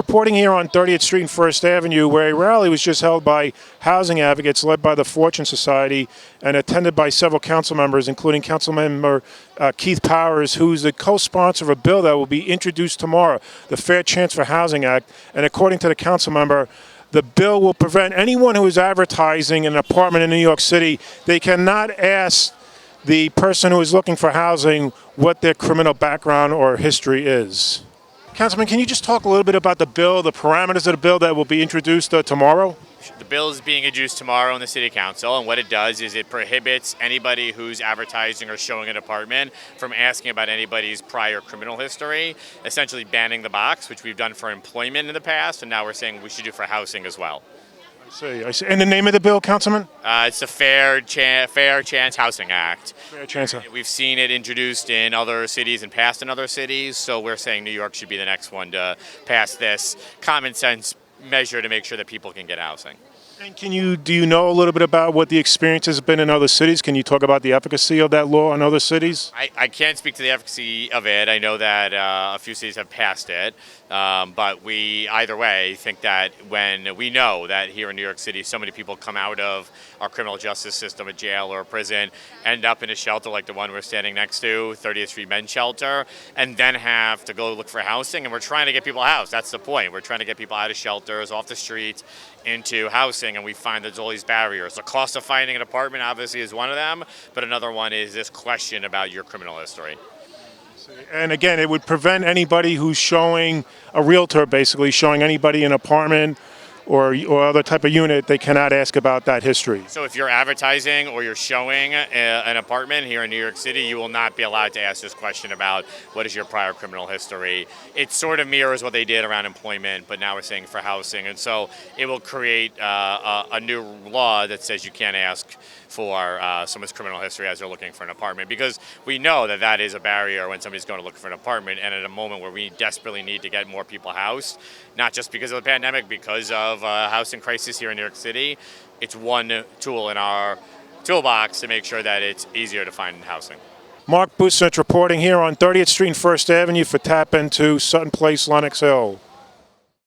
reporting here on 30th Street and First Avenue, where a rally was just held by housing advocates led by the Fortune Society and attended by several council members, including Councilmember Keith Powers, who's the co-sponsor of a bill that will be introduced tomorrow, the Fair Chance for Housing Act. And according to the council member, the bill will prevent anyone who is advertising an apartment in New York City. They cannot ask the person who is looking for housing what their criminal background or history is. Councilman, can you just talk a little bit about the bill, the parameters of the bill that will be introduced tomorrow? The bill is being introduced tomorrow in the City Council, and what it does is it prohibits anybody who's advertising or showing an apartment from asking about anybody's prior criminal history, essentially banning the box, which we've done for employment in the past, and now we're saying we should do for housing as well. I see. And the name of the bill, Councilman? It's the Fair Chance Housing Act. Fair Chance. We've seen it introduced in other cities and passed in other cities, so we're saying New York should be the next one to pass this common sense measure to make sure that people can get housing. And do you know a little bit about what the experience has been in other cities? Can you talk about the efficacy of that law in other cities? I can't speak to the efficacy of it. I know that a few cities have passed it, but we either way think that when we know that here in New York City so many people come out of our criminal justice system, a jail or a prison, end up in a shelter like the one we're standing next to, 30th Street Men's Shelter, and then have to go look for housing, and we're trying to get people housed. That's the point. We're trying to get people out of shelters, off the streets, into housing, and we find there's all these barriers. The cost of finding an apartment obviously is one of them, but another one is this question about your criminal history. And again, it would prevent anybody who's showing a realtor, basically showing anybody an apartment or other type of unit, they cannot ask about that history. So if you're advertising or you're showing an apartment here in New York City, you will not be allowed to ask this question about what is your prior criminal history. It sort of mirrors what they did around employment, but now we're saying for housing. And so it will create a new law that says you can't ask for someone's criminal history as they're looking for an apartment, because we know that that is a barrier when somebody's going to look for an apartment, and at a moment where we desperately need to get more people housed, not just because of the pandemic, because of a housing crisis here in New York City, it's one tool in our toolbox to make sure that it's easier to find housing. Mark Busnich reporting here on 30th Street and First Avenue for Tap Into Sutton Place, Lenox Hill.